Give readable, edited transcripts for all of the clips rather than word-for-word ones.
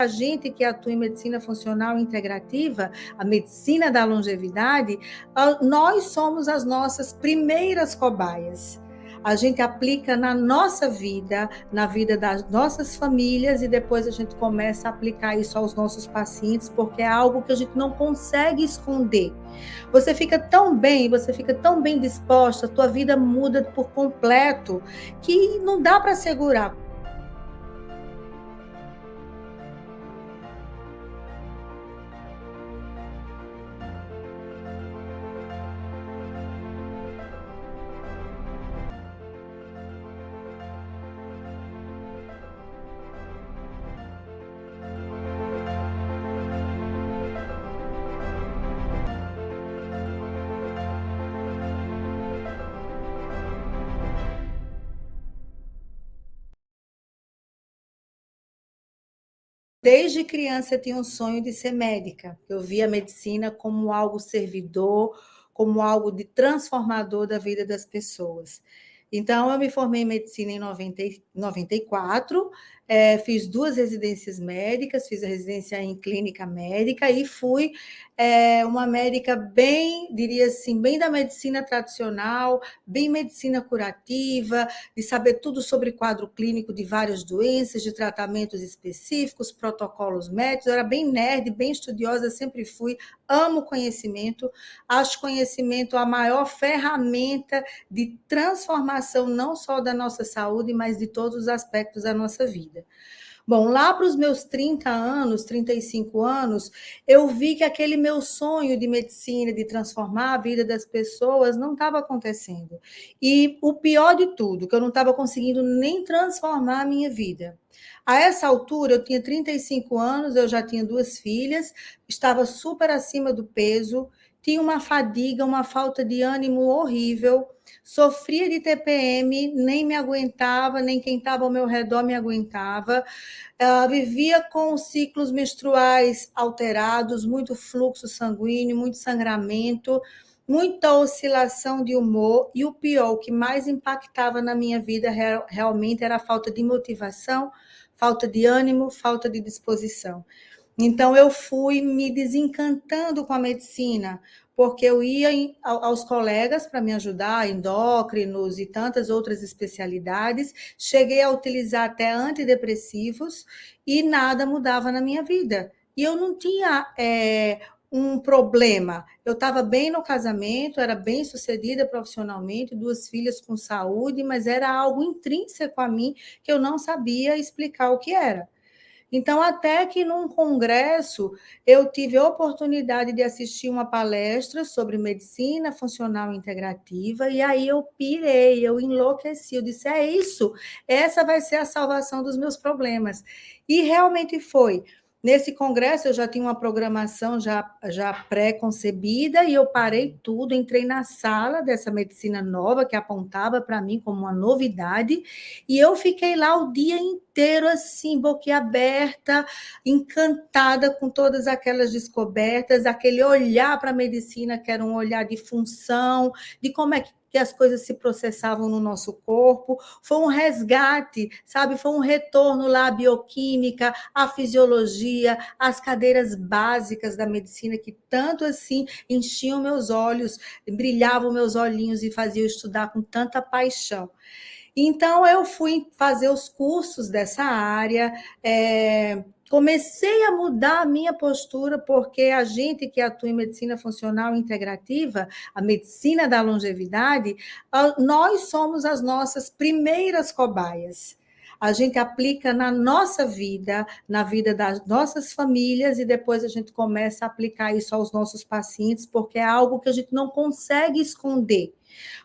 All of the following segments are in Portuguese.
A gente que atua em medicina funcional integrativa, a medicina da longevidade, nós somos as nossas primeiras cobaias. A gente aplica na nossa vida, na vida das nossas famílias, e depois a gente começa a aplicar isso aos nossos pacientes, porque é algo que a gente não consegue esconder. Você fica tão bem, você fica tão bem disposta, a tua vida muda por completo, que não dá para segurar. Desde criança eu tinha um sonho de ser médica. Eu via a medicina como algo servidor, como algo de transformador da vida das pessoas. Então, eu me formei em medicina em 94, fiz 2 residências médicas, fiz a residência em clínica médica e fui uma médica bem, diria assim, bem da medicina tradicional, bem medicina curativa, de saber tudo sobre quadro clínico de várias doenças, de tratamentos específicos, protocolos médicos. Eu era bem nerd, bem estudiosa, sempre fui, amo conhecimento, acho conhecimento a maior ferramenta de transformação não só da nossa saúde, mas de todos os aspectos da nossa vida. Bom, lá para os meus 30 anos, 35 anos, eu vi que aquele meu sonho de medicina, de transformar a vida das pessoas, não estava acontecendo. E o pior de tudo, que eu não estava conseguindo nem transformar a minha vida. A essa altura, eu tinha 35 anos, eu já tinha 2 filhas, estava super acima do peso, tinha uma fadiga, uma falta de ânimo horrível, sofria de TPM, nem me aguentava, nem quem estava ao meu redor me aguentava. Vivia com ciclos menstruais alterados, muito fluxo sanguíneo, muito sangramento, muita oscilação de humor, e o pior, o que mais impactava na minha vida realmente era a falta de motivação, falta de ânimo, falta de disposição. Então, eu fui me desencantando com a medicina, porque eu ia aos colegas para me ajudar, endócrinos e tantas outras especialidades, cheguei a utilizar até antidepressivos e nada mudava na minha vida. E eu não tinha um problema. Eu estava bem no casamento, era bem sucedida profissionalmente, 2 filhas com saúde, mas era algo intrínseco a mim que eu não sabia explicar o que era. Então, até que num congresso, eu tive a oportunidade de assistir uma palestra sobre medicina funcional integrativa, e aí eu pirei, eu enlouqueci, eu disse, é isso, essa vai ser a salvação dos meus problemas. E realmente foi. Nesse congresso, eu já tinha uma programação já pré-concebida, e eu parei tudo, entrei na sala dessa medicina nova, que apontava para mim como uma novidade, e eu fiquei lá o dia inteiro, assim, boquiaberta, encantada com todas aquelas descobertas, aquele olhar para a medicina, que era um olhar de função, de como é que as coisas se processavam no nosso corpo. Foi um resgate, sabe? Foi um retorno lá à bioquímica, à fisiologia, às cadeiras básicas da medicina, que tanto assim enchiam meus olhos, brilhavam meus olhinhos e faziam estudar com tanta paixão. Então, eu fui fazer os cursos dessa área, comecei a mudar a minha postura, porque a gente que atua em medicina funcional integrativa, a medicina da longevidade, nós somos as nossas primeiras cobaias. A gente aplica na nossa vida, na vida das nossas famílias, e depois a gente começa a aplicar isso aos nossos pacientes, porque é algo que a gente não consegue esconder.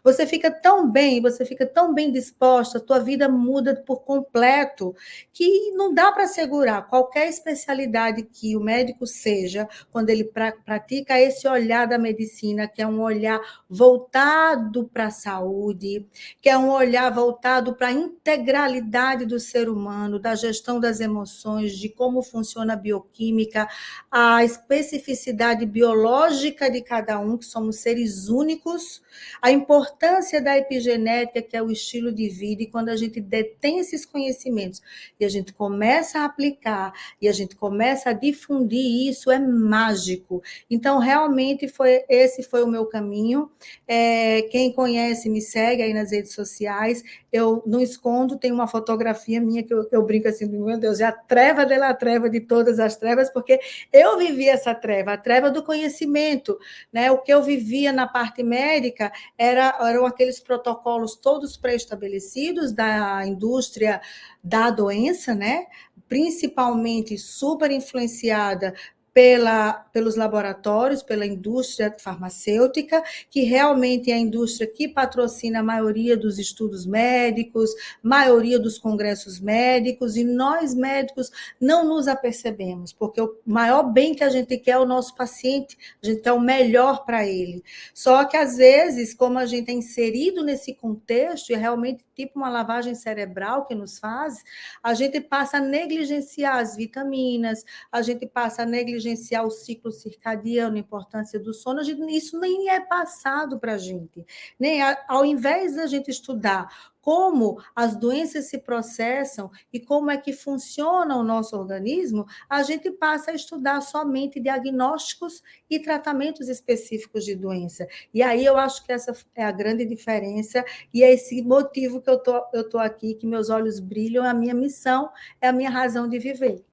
Você fica tão bem, você fica tão bem disposta, a tua vida muda por completo, que não dá para segurar qualquer especialidade que o médico seja, quando ele pratica esse olhar da medicina, que é um olhar voltado para a saúde, que é um olhar voltado para a integralidade do ser humano, da gestão das emoções, de como funciona a bioquímica, a especificidade biológica de cada um, que somos seres únicos, a importância da epigenética, que é o estilo de vida, e quando a gente detém esses conhecimentos e a gente começa a aplicar e a gente começa a difundir isso, é mágico. Então, realmente, esse foi o meu caminho. Quem conhece, me segue aí nas redes sociais. Eu não escondo, tem uma fotografia minha que eu brinco assim, meu Deus, é a treva de la treva de todas as trevas, porque eu vivi essa treva, a treva do conhecimento, né? O que eu vivia na parte médica eram aqueles protocolos todos pré-estabelecidos da indústria da doença, né? Principalmente super influenciada pelos laboratórios, pela indústria farmacêutica, que realmente é a indústria que patrocina a maioria dos estudos médicos, maioria dos congressos médicos, e nós médicos não nos apercebemos, porque o maior bem que a gente quer é o nosso paciente, a gente quer o melhor para ele. Só que, às vezes, como a gente é inserido nesse contexto, e é realmente tipo uma lavagem cerebral que nos faz, a gente passa a negligenciar as vitaminas, a gente passa a negligenciar o ciclo circadiano, a importância do sono, isso nem é passado para a gente. Ao invés da gente estudar como as doenças se processam e como é que funciona o nosso organismo, a gente passa a estudar somente diagnósticos e tratamentos específicos de doença. E aí eu acho que essa é a grande diferença, e é esse motivo que eu tô aqui, que meus olhos brilham, a minha missão é a minha razão de viver.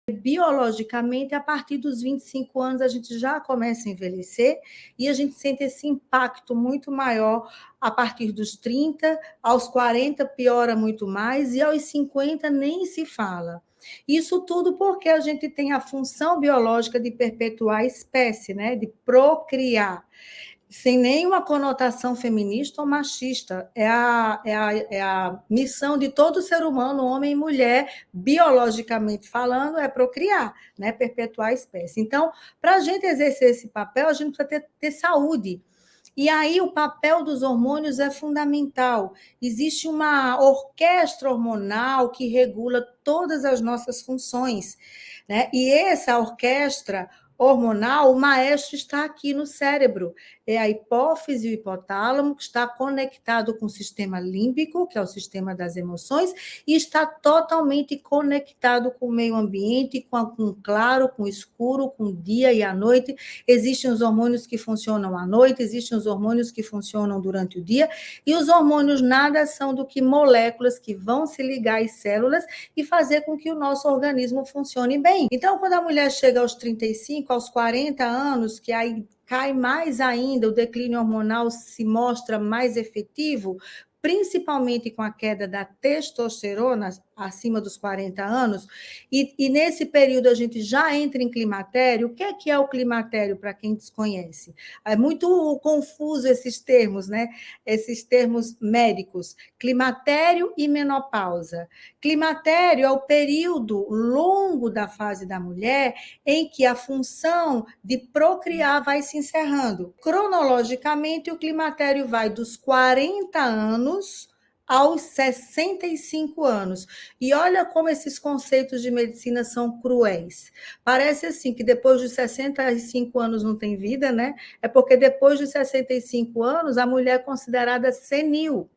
Biologicamente, a partir dos 25 anos, a gente já começa a envelhecer e a gente sente esse impacto muito maior a partir dos 30, aos 40 piora muito mais, e aos 50 nem se fala. Isso tudo porque a gente tem a função biológica de perpetuar a espécie, né? De procriar, sem nenhuma conotação feminista ou machista. É a missão de todo ser humano, homem e mulher, biologicamente falando, é procriar, né? Perpetuar a espécie. Então, para a gente exercer esse papel, a gente precisa ter saúde. E aí o papel dos hormônios é fundamental. Existe uma orquestra hormonal que regula todas as nossas funções, né? E essa orquestra hormonal, o maestro está aqui no cérebro. É a hipófise e o hipotálamo, que está conectado com o sistema límbico, que é o sistema das emoções, e está totalmente conectado com o meio ambiente, com o claro, com o escuro, com o dia e a noite. Existem os hormônios que funcionam à noite, existem os hormônios que funcionam durante o dia, e os hormônios nada são do que moléculas que vão se ligar às células e fazer com que o nosso organismo funcione bem. Então, quando a mulher chega aos 35, aos 40 anos, que aí cai mais ainda, o declínio hormonal se mostra mais efetivo, principalmente com a queda da testosterona acima dos 40 anos, e nesse período a gente já entra em climatério. O que é o climatério, para quem desconhece? É muito confuso esses termos, né? Esses termos médicos, climatério e menopausa. Climatério é o período longo da fase da mulher em que a função de procriar vai se encerrando. Cronologicamente, o climatério vai dos 40 anos aos 65 anos. E olha como esses conceitos de medicina são cruéis. Parece assim que depois dos 65 anos não tem vida, né? É porque depois dos 65 anos a mulher é considerada senil.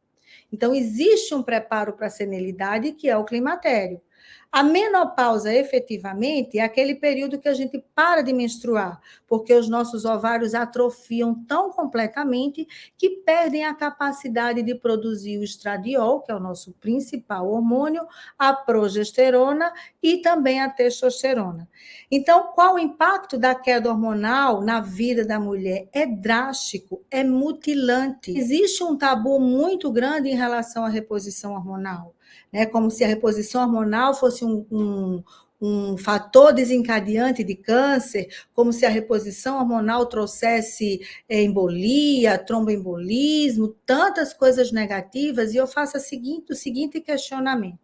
Então, existe um preparo para a senilidade, que é o climatério. A menopausa, efetivamente, é aquele período que a gente para de menstruar, porque os nossos ovários atrofiam tão completamente que perdem a capacidade de produzir o estradiol, que é o nosso principal hormônio, a progesterona e também a testosterona. Então, qual o impacto da queda hormonal na vida da mulher? É drástico, é mutilante. Existe um tabu muito grande em relação à reposição hormonal, né? Como se a reposição hormonal fosse um fator desencadeante de câncer, como se a reposição hormonal trouxesse embolia, tromboembolismo, tantas coisas negativas, e eu faço o seguinte questionamento.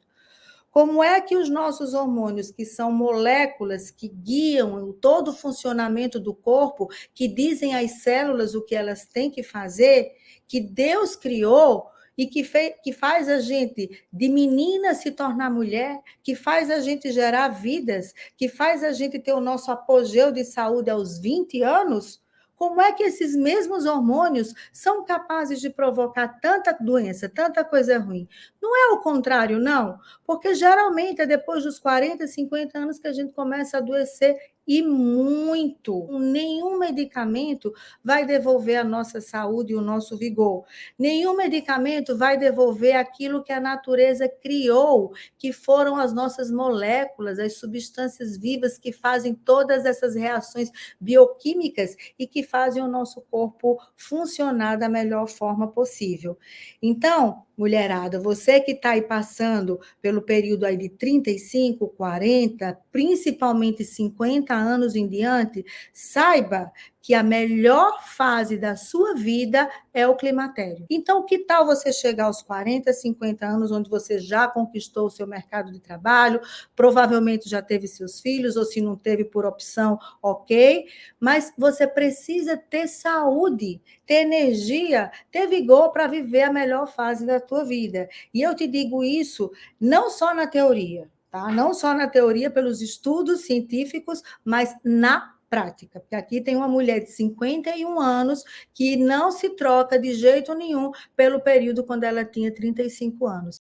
Como é que os nossos hormônios, que são moléculas que guiam todo o funcionamento do corpo, que dizem às células o que elas têm que fazer, que Deus criou, e que faz a gente, de menina, se tornar mulher, que faz a gente gerar vidas, que faz a gente ter o nosso apogeu de saúde aos 20 anos, como é que esses mesmos hormônios são capazes de provocar tanta doença, tanta coisa ruim? Não é o contrário, não, porque geralmente é depois dos 40, 50 anos que a gente começa a adoecer e muito. Nenhum medicamento vai devolver a nossa saúde e o nosso vigor. Nenhum medicamento vai devolver aquilo que a natureza criou, que foram as nossas moléculas, as substâncias vivas que fazem todas essas reações bioquímicas e que fazem o nosso corpo funcionar da melhor forma possível. Então, mulherada, você que está aí passando pelo período aí de 35, 40, principalmente 50 anos em diante, saiba que a melhor fase da sua vida é o climatério. Então, que tal você chegar aos 40, 50 anos, onde você já conquistou o seu mercado de trabalho, provavelmente já teve seus filhos, ou se não teve por opção, ok, mas você precisa ter saúde, ter energia, ter vigor para viver a melhor fase da tua vida. E eu te digo isso não só na teoria, tá? Não só na teoria, pelos estudos científicos, mas na prática. Porque aqui tem uma mulher de 51 anos que não se troca de jeito nenhum pelo período quando ela tinha 35 anos.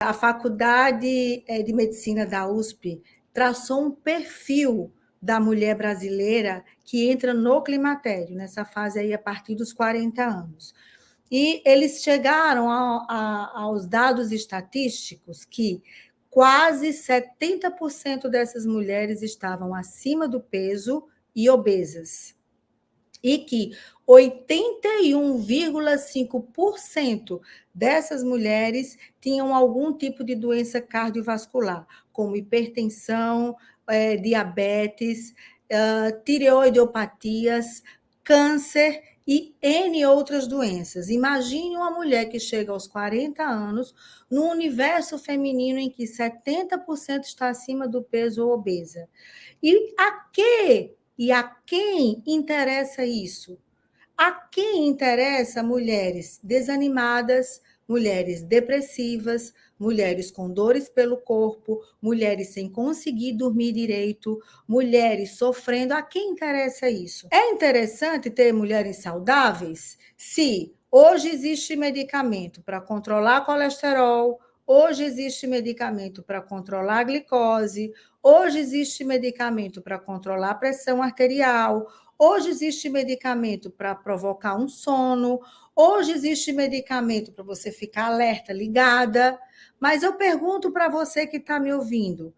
A Faculdade de Medicina da USP traçou um perfil da mulher brasileira que entra no climatério, nessa fase aí a partir dos 40 anos. E eles chegaram aos dados estatísticos que quase 70% dessas mulheres estavam acima do peso e obesas. E que 81,5% dessas mulheres tinham algum tipo de doença cardiovascular, como hipertensão, diabetes, tireoidiopatias, câncer e N outras doenças. Imagine uma mulher que chega aos 40 anos, num universo feminino em que 70% está acima do peso ou obesa. E a quem interessa isso? A quem interessa mulheres desanimadas, mulheres depressivas, mulheres com dores pelo corpo, mulheres sem conseguir dormir direito, mulheres sofrendo? A quem interessa isso? É interessante ter mulheres saudáveis? Se hoje existe medicamento para controlar colesterol, hoje existe medicamento para controlar a glicose, hoje existe medicamento para controlar a pressão arterial, hoje existe medicamento para provocar um sono, hoje existe medicamento para você ficar alerta, ligada. Mas eu pergunto para você que está me ouvindo: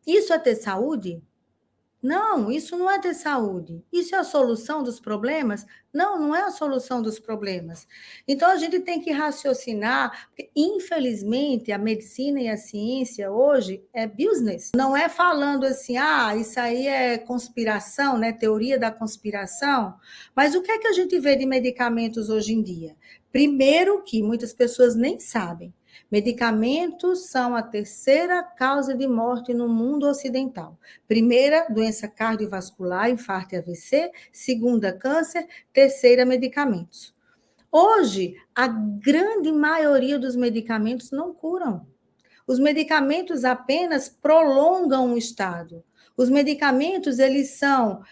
isso é ter saúde? Não, isso não é ter saúde. Isso é a solução dos problemas? Não, não é a solução dos problemas. Então, a gente tem que raciocinar, porque, infelizmente, a medicina e a ciência hoje é business. Não é falando assim, isso aí é conspiração, né? Teoria da conspiração. Mas o que é que a gente vê de medicamentos hoje em dia? Primeiro que muitas pessoas nem sabem. Medicamentos são a terceira causa de morte no mundo ocidental. Primeira, doença cardiovascular, infarto e AVC. Segunda, câncer. Terceira, medicamentos. Hoje, a grande maioria dos medicamentos não curam. Os medicamentos apenas prolongam o estado. Os medicamentos, eles são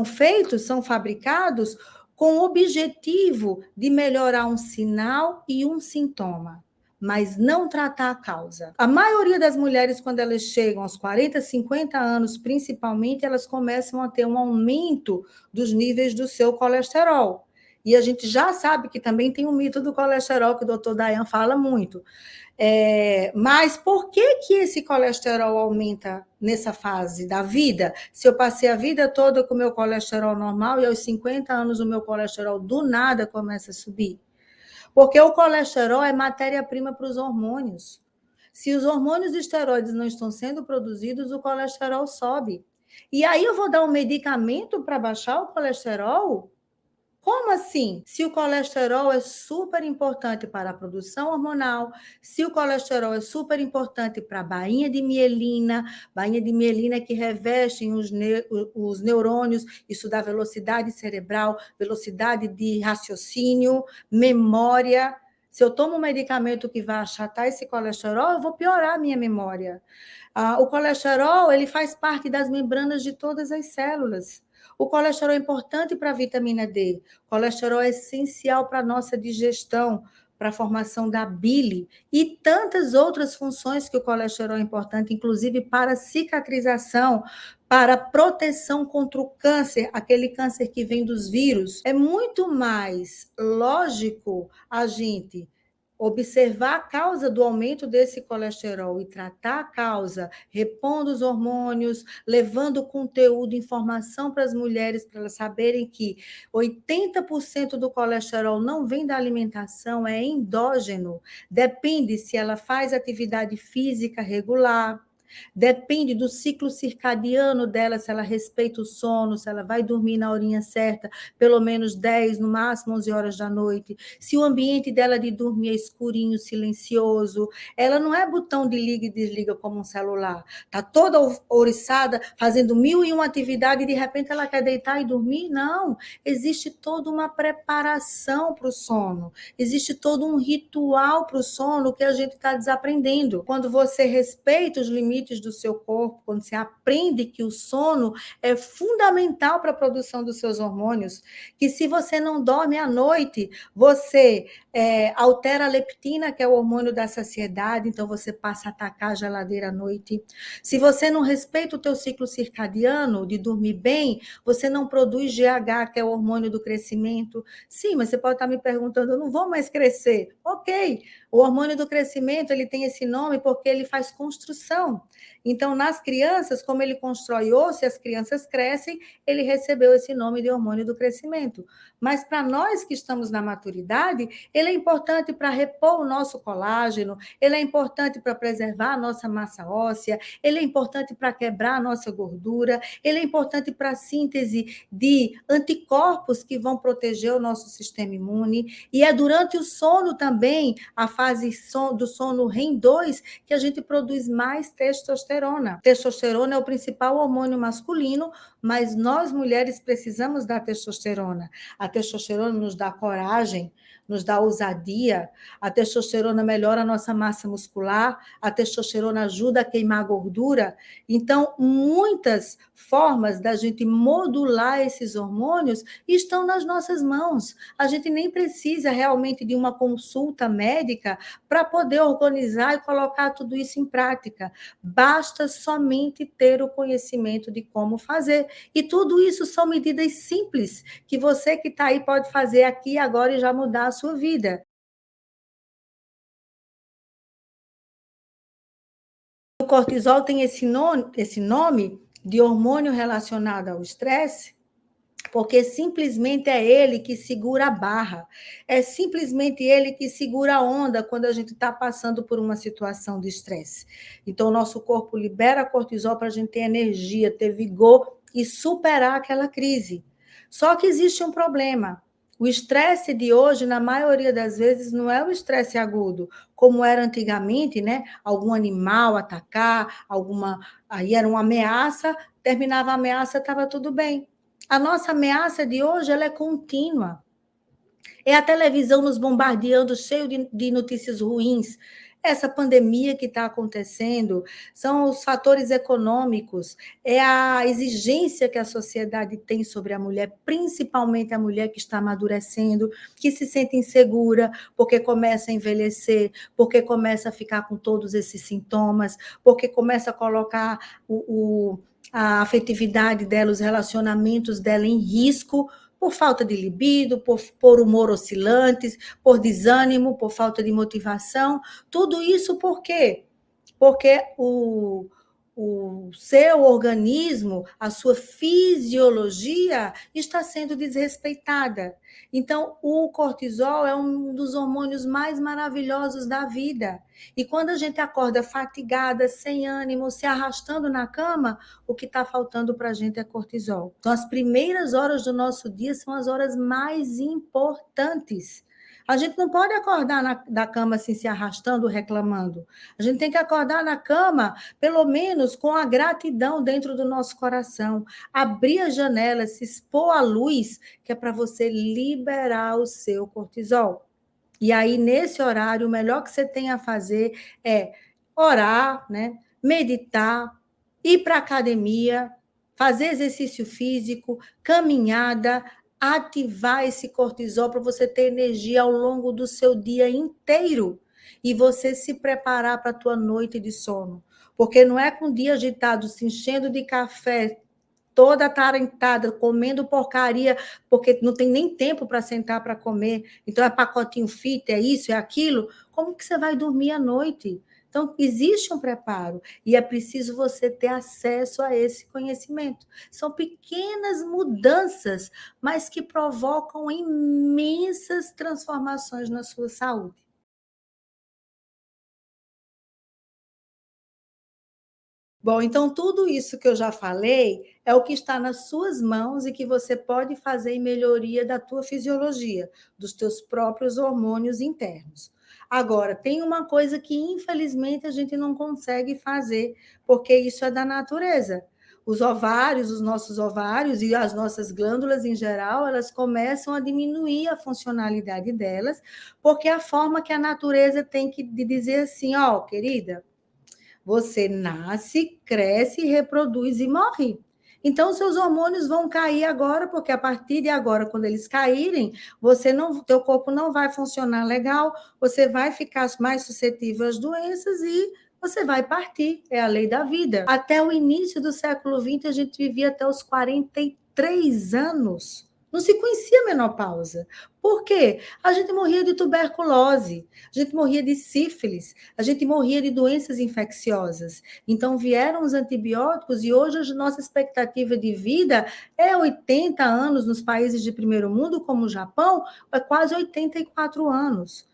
feitos, são fabricados com o objetivo de melhorar um sinal e um sintoma, mas não tratar a causa. A maioria das mulheres, quando elas chegam aos 40, 50 anos, principalmente, elas começam a ter um aumento dos níveis do seu colesterol. E a gente já sabe que também tem o mito do colesterol, que o doutor Dayan fala muito. Mas por que esse colesterol aumenta nessa fase da vida? Se eu passei a vida toda com o meu colesterol normal e aos 50 anos o meu colesterol do nada começa a subir? Porque o colesterol é matéria-prima para os hormônios. Se os hormônios esteroides não estão sendo produzidos, o colesterol sobe. E aí eu vou dar um medicamento para baixar o colesterol? Como assim? Se o colesterol é super importante para a produção hormonal, se o colesterol é super importante para a bainha de mielina que revestem os neurônios, isso dá velocidade cerebral, velocidade de raciocínio, memória. Se eu tomo um medicamento que vai achatar esse colesterol, eu vou piorar a minha memória. O colesterol, ele faz parte das membranas de todas as células. O colesterol é importante para a vitamina D. O colesterol é essencial para a nossa digestão, para a formação da bile e tantas outras funções que o colesterol é importante, inclusive para a cicatrização, para a proteção contra o câncer, aquele câncer que vem dos vírus. É muito mais lógico a gente observar a causa do aumento desse colesterol e tratar a causa, repondo os hormônios, levando conteúdo, informação para as mulheres, para elas saberem que 80% do colesterol não vem da alimentação, é endógeno. Depende se ela faz atividade física regular, depende do ciclo circadiano dela, se ela respeita o sono, se ela vai dormir na horinha certa, pelo menos 10, no máximo 11 horas da noite, se o ambiente dela de dormir é escurinho, silencioso, ela não é botão de liga e desliga como um celular, está toda ouriçada, fazendo 1001 atividades e de repente ela quer deitar e dormir? Não, existe toda uma preparação para o sono, existe todo um ritual para o sono que a gente está desaprendendo. Quando você respeita os limites do seu corpo, quando você aprende que o sono é fundamental para a produção dos seus hormônios, que se você não dorme à noite, você altera a leptina, que é o hormônio da saciedade, então você passa a atacar a geladeira à noite. Se você não respeita o teu ciclo circadiano de dormir bem, você não produz GH, que é o hormônio do crescimento. Sim, mas você pode estar me perguntando, eu não vou mais crescer. Ok, o hormônio do crescimento, ele tem esse nome porque ele faz construção. Então, nas crianças, como ele constrói osso e as crianças crescem, ele recebeu esse nome de hormônio do crescimento. Mas para nós que estamos na maturidade, ele é importante para repor o nosso colágeno, ele é importante para preservar a nossa massa óssea, ele é importante para quebrar a nossa gordura, ele é importante para a síntese de anticorpos que vão proteger o nosso sistema imune, e é durante o sono também, a fase do sono REM 2, que a gente produz mais testosterona. Testosterona é o principal hormônio masculino, mas nós mulheres precisamos da testosterona. A testosterona nos dá coragem, nos dá ousadia, a testosterona melhora a nossa massa muscular, a testosterona ajuda a queimar gordura. Então, muitas formas da gente modular esses hormônios estão nas nossas mãos. A gente nem precisa realmente de uma consulta médica para poder organizar e colocar tudo isso em prática. Basta somente ter o conhecimento de como fazer. E tudo isso são medidas simples que você que está aí pode fazer aqui agora e já mudar a sua vida. O cortisol tem esse nome de hormônio relacionado ao estresse, porque simplesmente é ele que segura a barra, é simplesmente ele que segura a onda quando a gente está passando por uma situação de estresse. Então, o nosso corpo libera cortisol para a gente ter energia, ter vigor e superar aquela crise. Só que existe um problema. O estresse de hoje, na maioria das vezes, não é o estresse agudo, como era antigamente, né? Algum animal atacar, aí era uma ameaça, terminava a ameaça, estava tudo bem. A nossa ameaça de hoje ela é contínua. É a televisão nos bombardeando, cheio de notícias ruins. Essa pandemia que está acontecendo, são os fatores econômicos, é a exigência que a sociedade tem sobre a mulher, principalmente a mulher que está amadurecendo, que se sente insegura, porque começa a envelhecer, porque começa a ficar com todos esses sintomas, porque começa a colocar a afetividade dela, os relacionamentos dela em risco, por falta de libido, por humor oscilante, por desânimo, por falta de motivação. Tudo isso por quê? Porque o seu organismo, a sua fisiologia está sendo desrespeitada. Então, o cortisol é um dos hormônios mais maravilhosos da vida. E quando a gente acorda fatigada, sem ânimo, se arrastando na cama, o que está faltando para a gente é cortisol. Então, as primeiras horas do nosso dia são as horas mais importantes. A gente não pode acordar da cama assim, se arrastando, reclamando. A gente tem que acordar na cama, pelo menos com a gratidão dentro do nosso coração. Abrir as janelas, se expor à luz, que é para você liberar o seu cortisol. E aí, nesse horário, o melhor que você tem a fazer é orar, né? Meditar, ir para a academia, fazer exercício físico, caminhada, ativar esse cortisol para você ter energia ao longo do seu dia inteiro e você se preparar para a tua noite de sono. Porque não é com o dia agitado, se enchendo de café, toda atarantada, comendo porcaria, porque não tem nem tempo para sentar para comer. Então, é pacotinho fit, é isso, é aquilo. Como que você vai dormir à noite? Então, existe um preparo e é preciso você ter acesso a esse conhecimento. São pequenas mudanças, mas que provocam imensas transformações na sua saúde. Bom, então tudo isso que eu já falei é o que está nas suas mãos e que você pode fazer em melhoria da tua fisiologia, dos teus próprios hormônios internos. Agora, tem uma coisa que infelizmente a gente não consegue fazer, porque isso é da natureza. Os ovários, os nossos ovários e as nossas glândulas em geral, elas começam a diminuir a funcionalidade delas, porque é a forma que a natureza tem que de dizer assim, ó, querida, você nasce, cresce, reproduz e morre. Então, seus hormônios vão cair agora, porque a partir de agora, quando eles caírem, você não, teu corpo não vai funcionar legal, você vai ficar mais suscetível às doenças e você vai partir. É a lei da vida. Até o início do século XX, a gente vivia até os 43 anos. Não se conhecia a menopausa. Por quê? A gente morria de tuberculose, a gente morria de sífilis, a gente morria de doenças infecciosas. Então vieram os antibióticos e hoje a nossa expectativa de vida é 80 anos nos países de primeiro mundo, como o Japão, é quase 84 anos.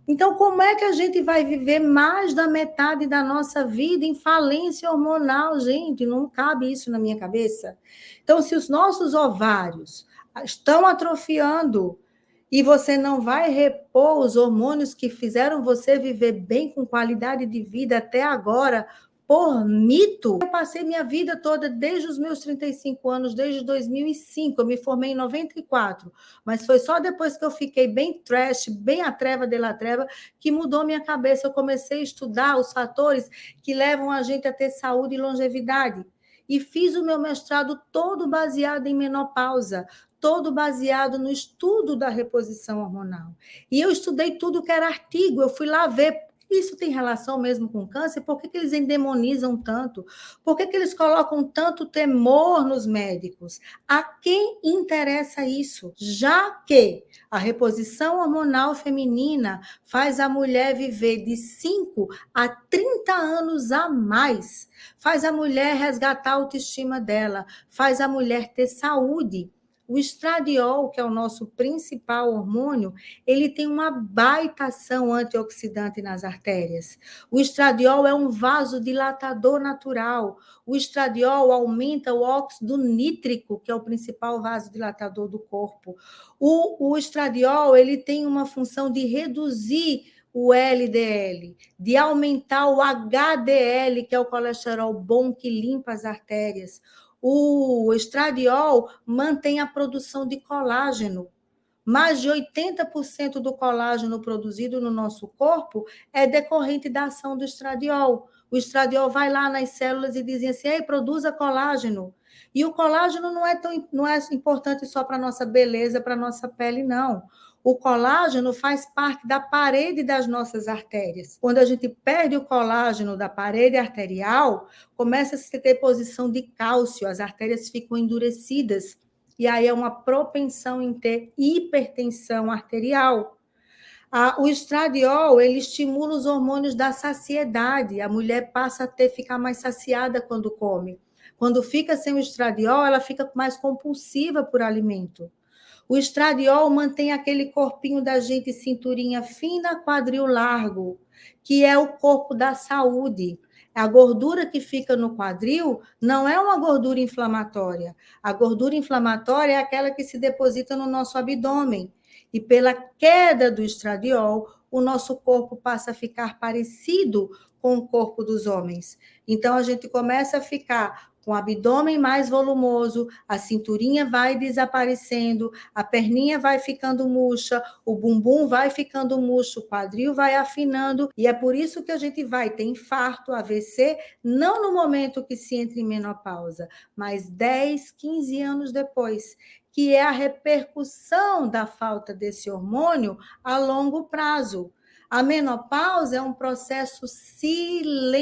Então, como é que a gente vai viver mais da metade da nossa vida em falência hormonal, gente? Não cabe isso na minha cabeça. Então, se os nossos ovários estão atrofiando e você não vai repor os hormônios que fizeram você viver bem com qualidade de vida até agora, por mito, eu passei minha vida toda, desde os meus 35 anos, desde 2005, eu me formei em 94, mas foi só depois que eu fiquei bem trash, bem a treva de la treva, que mudou minha cabeça. Eu comecei a estudar os fatores que levam a gente a ter saúde e longevidade. E fiz o meu mestrado todo baseado em menopausa, todo baseado no estudo da reposição hormonal. E eu estudei tudo que era artigo, eu fui lá ver. Isso tem relação mesmo com câncer? Por que eles endemonizam tanto? Por que eles colocam tanto temor nos médicos? A quem interessa isso? Já que a reposição hormonal feminina faz a mulher viver de 5 a 30 anos a mais, faz a mulher resgatar a autoestima dela, faz a mulher ter saúde. O estradiol, que é o nosso principal hormônio, ele tem uma baita ação antioxidante nas artérias. O estradiol é um vasodilatador natural. O estradiol aumenta o óxido nítrico, que é o principal vasodilatador do corpo. O estradiol, ele tem uma função de reduzir o LDL, de aumentar o HDL, que é o colesterol bom que limpa as artérias. O estradiol mantém a produção de colágeno. Mais de 80% do colágeno produzido no nosso corpo é decorrente da ação do estradiol. O estradiol vai lá nas células e diz assim: ei, produza colágeno. E o colágeno não é importante só para a nossa beleza, para a nossa pele, não. O colágeno faz parte da parede das nossas artérias. Quando a gente perde o colágeno da parede arterial, começa a se ter deposição de cálcio, as artérias ficam endurecidas. E aí é uma propensão em ter hipertensão arterial. O estradiol, ele estimula os hormônios da saciedade. A mulher passa a ficar mais saciada quando come. Quando fica sem o estradiol, ela fica mais compulsiva por alimento. O estradiol mantém aquele corpinho da gente, cinturinha fina, quadril largo, que é o corpo da saúde. A gordura que fica no quadril não é uma gordura inflamatória. A gordura inflamatória é aquela que se deposita no nosso abdômen. E pela queda do estradiol, o nosso corpo passa a ficar parecido com o corpo dos homens. Então, a gente começa a ficar com o abdômen mais volumoso, a cinturinha vai desaparecendo, a perninha vai ficando murcha, o bumbum vai ficando murcho, o quadril vai afinando, e é por isso que a gente vai ter infarto, AVC, não no momento que se entra em menopausa, mas 10, 15 anos depois, que é a repercussão da falta desse hormônio a longo prazo. A menopausa é um processo silencioso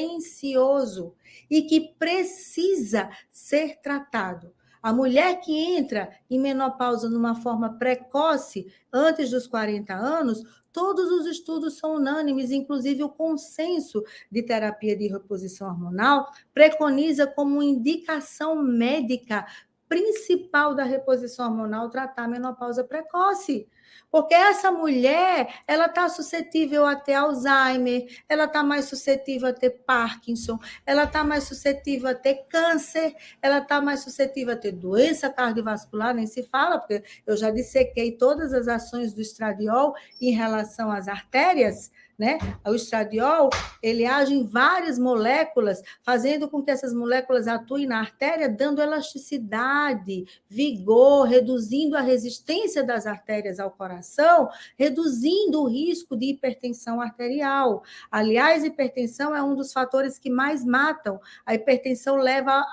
e que precisa ser tratado. A mulher que entra em menopausa numa forma precoce, antes dos 40 anos, todos os estudos são unânimes, inclusive o consenso de terapia de reposição hormonal preconiza como indicação médica principal da reposição hormonal tratar a menopausa precoce. Porque essa mulher, ela está suscetível a ter Alzheimer, ela está mais suscetível a ter Parkinson, ela está mais suscetível a ter câncer, ela está mais suscetível a ter doença cardiovascular, nem se fala, porque eu já dissequei todas as ações do estradiol em relação às artérias, né? O estradiol, ele age em várias moléculas, fazendo com que essas moléculas atuem na artéria, dando elasticidade, vigor, reduzindo a resistência das artérias ao coração, reduzindo o risco de hipertensão arterial. Aliás, hipertensão é um dos fatores que mais matam. A hipertensão leva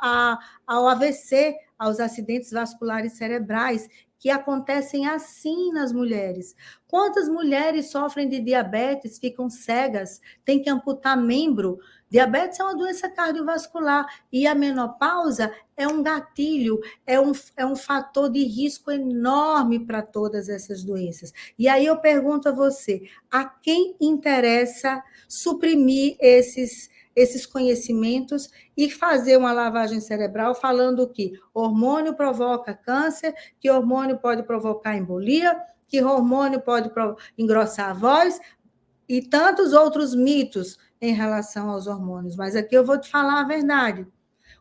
ao AVC, aos acidentes vasculares cerebrais, que acontecem assim nas mulheres. Quantas mulheres sofrem de diabetes, ficam cegas, têm que amputar membro? Diabetes é uma doença cardiovascular e a menopausa é um gatilho, é um fator de risco enorme para todas essas doenças. E aí eu pergunto a você, a quem interessa suprimir esses conhecimentos e fazer uma lavagem cerebral falando que hormônio provoca câncer, que hormônio pode provocar embolia, que hormônio pode engrossar a voz e tantos outros mitos em relação aos hormônios. Mas aqui eu vou te falar a verdade.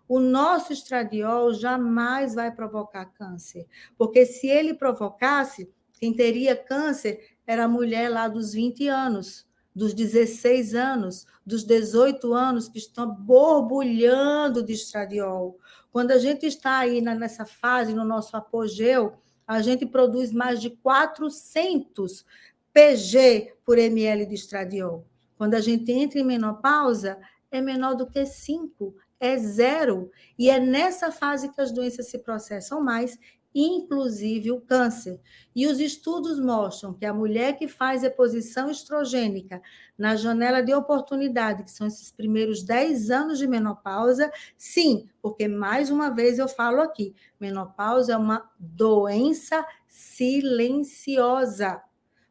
O nosso estradiol jamais vai provocar câncer, porque se ele provocasse, quem teria câncer era a mulher lá dos 20 anos, dos 16 anos, dos 18 anos, que estão borbulhando de estradiol. Quando a gente está aí nessa fase, no nosso apogeu, a gente produz mais de 400 pg por ml de estradiol. Quando a gente entra em menopausa, é menor do que 5, é zero. E é nessa fase que as doenças se processam mais, inclusive o câncer. E os estudos mostram que a mulher que faz reposição estrogênica na janela de oportunidade, que são esses primeiros 10 anos de menopausa, sim, porque mais uma vez eu falo aqui, menopausa é uma doença silenciosa.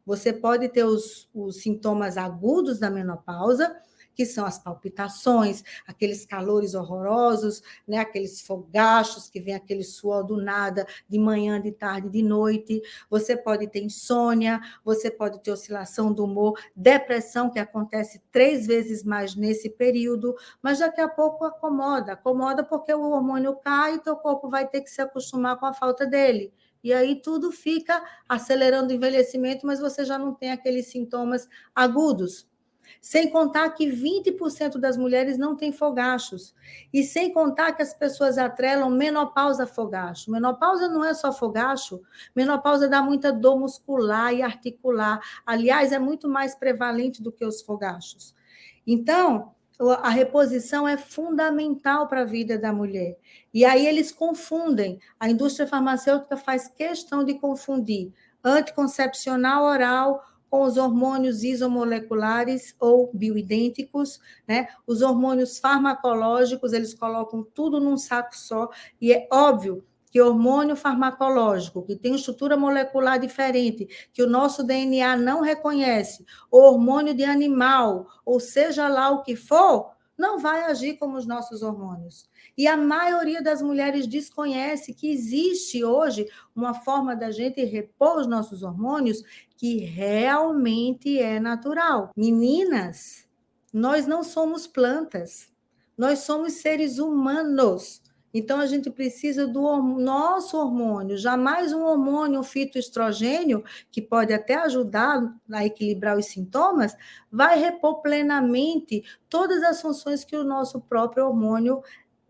Você pode ter os sintomas agudos da menopausa, que são as palpitações, aqueles calores horrorosos, né? Aqueles fogachos que vem aquele suor do nada, de manhã, de tarde, de noite. Você pode ter insônia, você pode ter oscilação do humor, depressão, que acontece 3 vezes mais nesse período, mas daqui a pouco acomoda porque o hormônio cai e teu corpo vai ter que se acostumar com a falta dele. E aí tudo fica acelerando o envelhecimento, mas você já não tem aqueles sintomas agudos. Sem contar que 20% das mulheres não têm fogachos. E sem contar que as pessoas atrelam menopausa a fogacho. Menopausa não é só fogacho, menopausa dá muita dor muscular e articular. Aliás, é muito mais prevalente do que os fogachos. Então, a reposição é fundamental para a vida da mulher. E aí eles confundem. A indústria farmacêutica faz questão de confundir anticoncepcional oral com os hormônios isomoleculares ou bioidênticos, né? Os hormônios farmacológicos, eles colocam tudo num saco só, e é óbvio que hormônio farmacológico, que tem estrutura molecular diferente, que o nosso DNA não reconhece, hormônio de animal, ou seja lá o que for, não vai agir como os nossos hormônios. E a maioria das mulheres desconhece que existe hoje uma forma da gente repor os nossos hormônios que realmente é natural. Meninas, nós não somos plantas, nós somos seres humanos. Então, a gente precisa do nosso hormônio, jamais um hormônio, um fitoestrogênio, que pode até ajudar a equilibrar os sintomas, vai repor plenamente todas as funções que o nosso próprio hormônio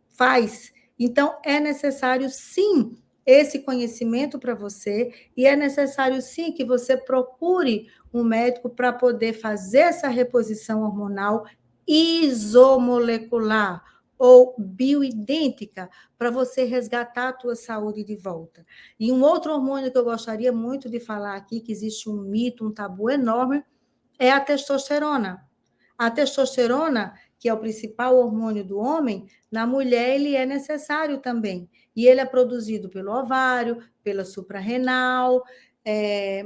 faz. Então, é necessário, sim, esse conhecimento para você, e é necessário, sim, que você procure um médico para poder fazer essa reposição hormonal isomolecular ou bioidêntica para você resgatar a tua saúde de volta. E um outro hormônio que eu gostaria muito de falar aqui, que existe um mito, um tabu enorme, é a testosterona. A testosterona, que é o principal hormônio do homem, na mulher ele é necessário também. E ele é produzido pelo ovário, pela suprarrenal,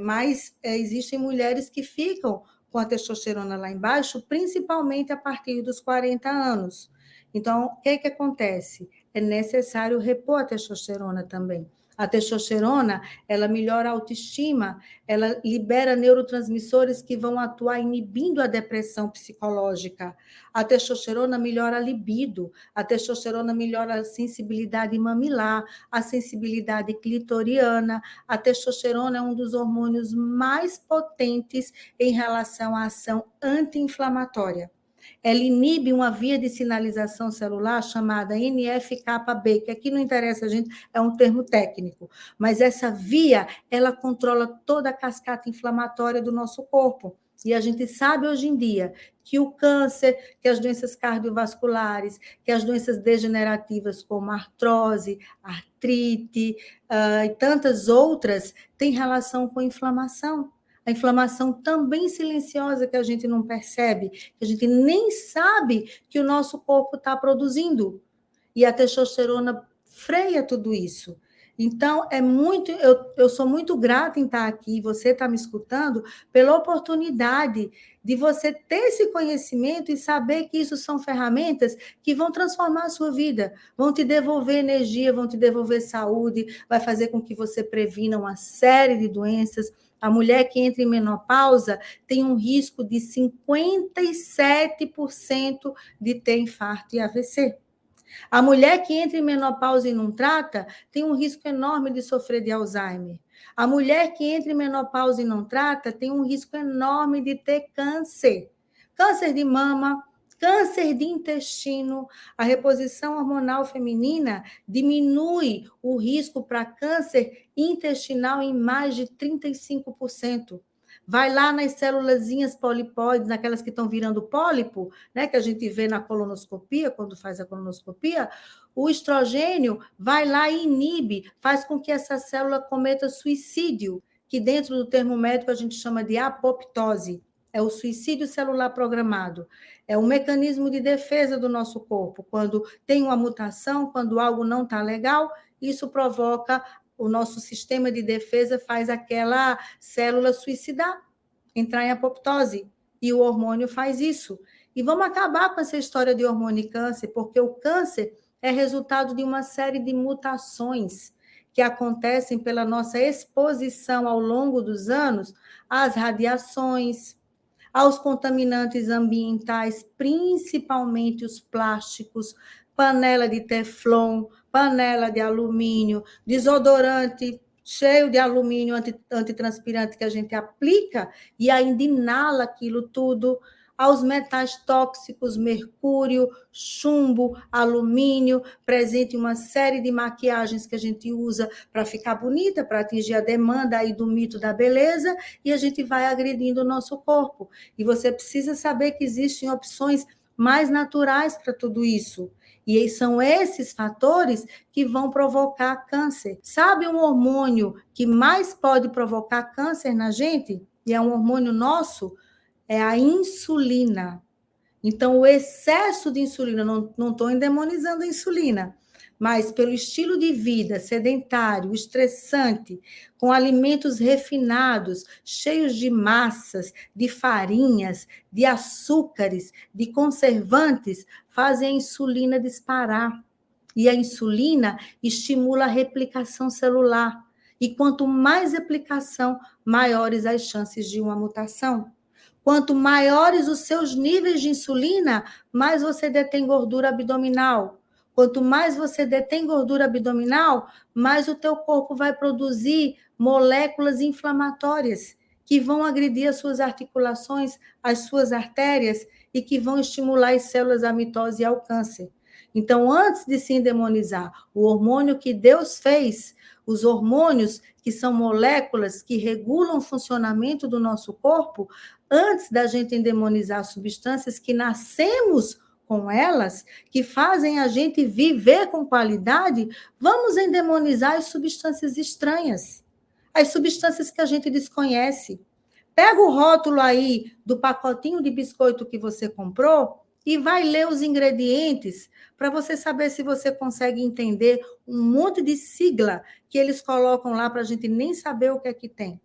mas existem mulheres que ficam com a testosterona lá embaixo, principalmente a partir dos 40 anos. Então, o que acontece? É necessário repor a testosterona também. A testosterona, ela melhora a autoestima, ela libera neurotransmissores que vão atuar inibindo a depressão psicológica. A testosterona melhora a libido, a testosterona melhora a sensibilidade mamilar, a sensibilidade clitoriana. A testosterona é um dos hormônios mais potentes em relação à ação anti-inflamatória. Ela inibe uma via de sinalização celular chamada NF-κB, que aqui não interessa a gente, é um termo técnico, mas essa via, ela controla toda a cascata inflamatória do nosso corpo. E a gente sabe hoje em dia que o câncer, que as doenças cardiovasculares, que as doenças degenerativas como artrose, artrite e tantas outras têm relação com inflamação. A inflamação também silenciosa que a gente não percebe, que a gente nem sabe que o nosso corpo está produzindo. E a testosterona freia tudo isso. Então, eu sou muito grata em estar aqui, você está me escutando, pela oportunidade de você ter esse conhecimento e saber que isso são ferramentas que vão transformar a sua vida, vão te devolver energia, vão te devolver saúde, vai fazer com que você previna uma série de doenças. A mulher que entra em menopausa tem um risco de 57% de ter infarto e AVC. A mulher que entra em menopausa e não trata tem um risco enorme de sofrer de Alzheimer. A mulher que entra em menopausa e não trata tem um risco enorme de ter câncer. Câncer de mama, câncer de intestino. A reposição hormonal feminina diminui o risco para câncer intestinal em mais de 35%. Vai lá nas célulazinhas polipóides, naquelas que estão virando pólipo, né, que a gente vê na colonoscopia, quando faz a colonoscopia, o estrogênio vai lá e inibe, faz com que essa célula cometa suicídio, que dentro do termo médico a gente chama de apoptose. É o suicídio celular programado. É um mecanismo de defesa do nosso corpo. Quando tem uma mutação, quando algo não está legal, isso provoca o nosso sistema de defesa, faz aquela célula suicidar, entrar em apoptose. E o hormônio faz isso. E vamos acabar com essa história de hormônio e câncer, porque o câncer é resultado de uma série de mutações que acontecem pela nossa exposição ao longo dos anos às radiações, aos contaminantes ambientais, principalmente os plásticos, panela de teflon, panela de alumínio, desodorante cheio de alumínio antitranspirante que a gente aplica e ainda inala aquilo tudo, aos metais tóxicos, mercúrio, chumbo, alumínio, presente em uma série de maquiagens que a gente usa para ficar bonita, para atingir a demanda aí do mito da beleza, e a gente vai agredindo o nosso corpo. E você precisa saber que existem opções mais naturais para tudo isso. E são esses fatores que vão provocar câncer. Sabe um hormônio que mais pode provocar câncer na gente? E é um hormônio nosso? É a insulina. Então, o excesso de insulina, não estou endemonizando a insulina, mas pelo estilo de vida sedentário, estressante, com alimentos refinados, cheios de massas, de farinhas, de açúcares, de conservantes, fazem a insulina disparar. E a insulina estimula a replicação celular. E quanto mais replicação, maiores as chances de uma mutação. Quanto maiores os seus níveis de insulina, mais você detém gordura abdominal. Quanto mais você detém gordura abdominal, mais o teu corpo vai produzir moléculas inflamatórias que vão agredir as suas articulações, as suas artérias e que vão estimular as células à mitose e ao câncer. Então, antes de se endemonizar o hormônio que Deus fez, os hormônios que são moléculas que regulam o funcionamento do nosso corpo, antes da gente endemonizar substâncias que nascemos com elas, que fazem a gente viver com qualidade, vamos endemonizar as substâncias estranhas, as substâncias que a gente desconhece. Pega o rótulo aí do pacotinho de biscoito que você comprou e vai ler os ingredientes para você saber se você consegue entender um monte de sigla que eles colocam lá para a gente nem saber o que é que tem.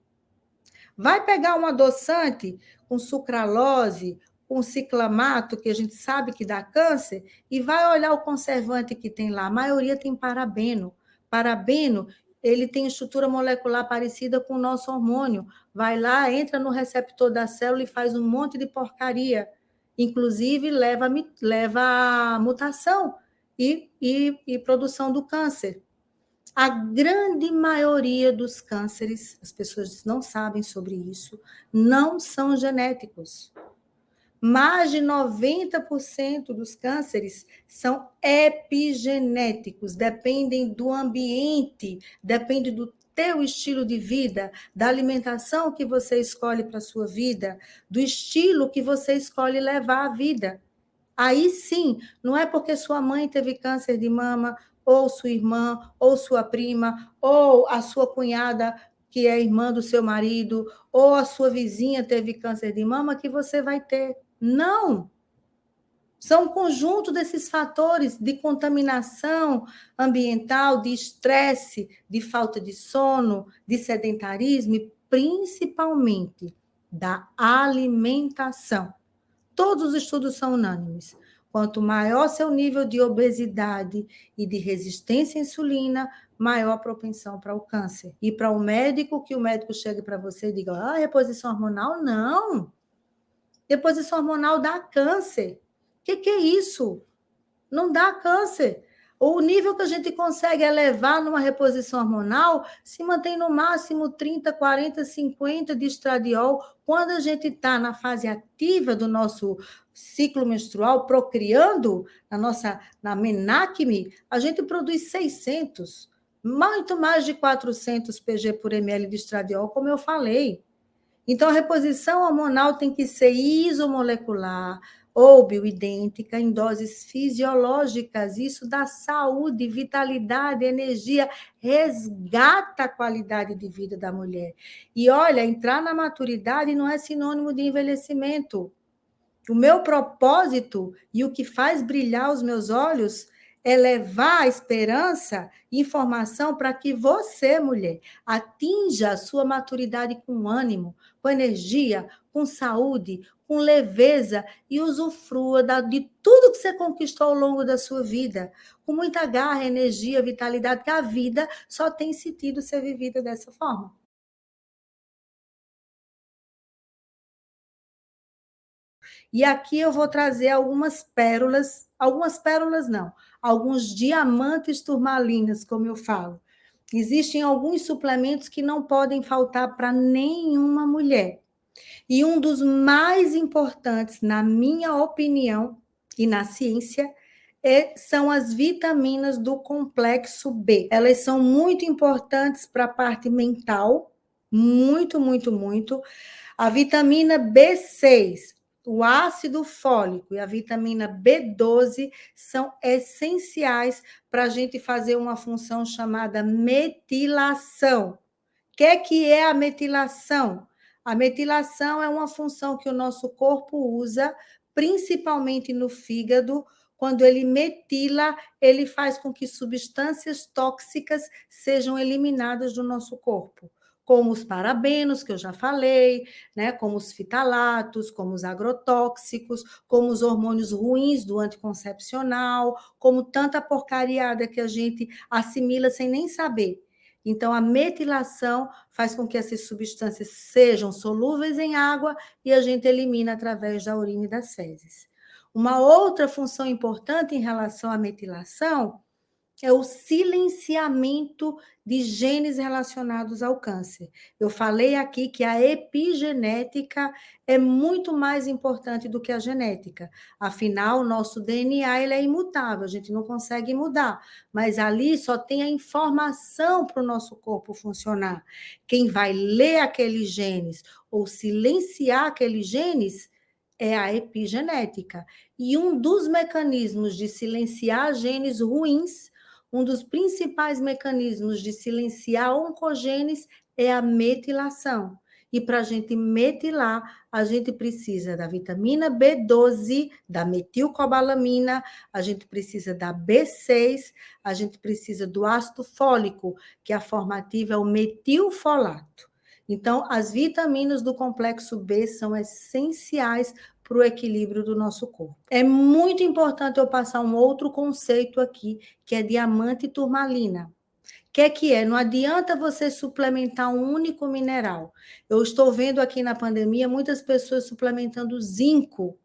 Vai pegar um adoçante com sucralose, com ciclamato, que a gente sabe que dá câncer, e vai olhar o conservante que tem lá. A maioria tem parabeno. Parabeno, ele tem estrutura molecular parecida com o nosso hormônio. Vai lá, entra no receptor da célula e faz um monte de porcaria. Inclusive, leva a mutação e produção do câncer. A grande maioria dos cânceres, as pessoas não sabem sobre isso, não são genéticos. Mais de 90% dos cânceres são epigenéticos, dependem do ambiente, depende do teu estilo de vida, da alimentação que você escolhe para a sua vida, do estilo que você escolhe levar a vida. Aí sim, não é porque sua mãe teve câncer de mama, ou sua irmã, ou sua prima, ou a sua cunhada, que é irmã do seu marido, ou a sua vizinha teve câncer de mama, que você vai ter. Não! São um conjunto desses fatores de contaminação ambiental, de estresse, de falta de sono, de sedentarismo e principalmente da alimentação. Todos os estudos são unânimes. Quanto maior seu nível de obesidade e de resistência à insulina, maior a propensão para o câncer. E para o médico, que o médico chegue para você e diga: ah, reposição hormonal? Não. Reposição hormonal dá câncer. O que é isso? Não dá câncer. O nível que a gente consegue elevar numa reposição hormonal se mantém no máximo 30, 40, 50 de estradiol. Quando a gente está na fase ativa do nosso ciclo menstrual, procriando, na menacme, a gente produz 600, muito mais de 400 pg por ml de estradiol, como eu falei. Então, a reposição hormonal tem que ser isomolecular ou bioidêntica em doses fisiológicas. Isso dá saúde, vitalidade, energia, resgata a qualidade de vida da mulher. E olha, entrar na maturidade não é sinônimo de envelhecimento. O meu propósito e o que faz brilhar os meus olhos é levar a esperança e informação para que você, mulher, atinja a sua maturidade com ânimo, com energia, com saúde, com leveza e usufrua de tudo que você conquistou ao longo da sua vida, com muita garra, energia, vitalidade, que a vida só tem sentido ser vivida dessa forma. E aqui eu vou trazer algumas pérolas não, alguns diamantes turmalinas, como eu falo. Existem alguns suplementos que não podem faltar para nenhuma mulher. E um dos mais importantes, na minha opinião, e na ciência, são as vitaminas do complexo B. Elas são muito importantes para a parte mental, muito, muito, muito. A vitamina B6, o ácido fólico e a vitamina B12 são essenciais para a gente fazer uma função chamada metilação. O que é a metilação? A metilação é uma função que o nosso corpo usa, principalmente no fígado, quando ele metila, ele faz com que substâncias tóxicas sejam eliminadas do nosso corpo, como os parabenos, que eu já falei, né, como os fitalatos, como os agrotóxicos, como os hormônios ruins do anticoncepcional, como tanta porcariada que a gente assimila sem nem saber. Então, a metilação faz com que essas substâncias sejam solúveis em água e a gente elimina através da urina e das fezes. Uma outra função importante em relação à metilação é o silenciamento de genes relacionados ao câncer. Eu falei aqui que a epigenética é muito mais importante do que a genética. Afinal, o nosso DNA ele é imutável, a gente não consegue mudar, mas ali só tem a informação para o nosso corpo funcionar. Quem vai ler aqueles genes ou silenciar aqueles genes é a epigenética. E um dos mecanismos de silenciar genes ruins, um dos principais mecanismos de silenciar oncogenes é a metilação. E para a gente metilar, a gente precisa da vitamina B12, da metilcobalamina, a gente precisa da B6, a gente precisa do ácido fólico, que a forma ativa é o metilfolato. Então, as vitaminas do complexo B são essenciais para o equilíbrio do nosso corpo. É muito importante eu passar um outro conceito aqui, que é diamante e turmalina. O que é? Não adianta você suplementar um único mineral. Eu estou vendo aqui na pandemia muitas pessoas suplementando zinco.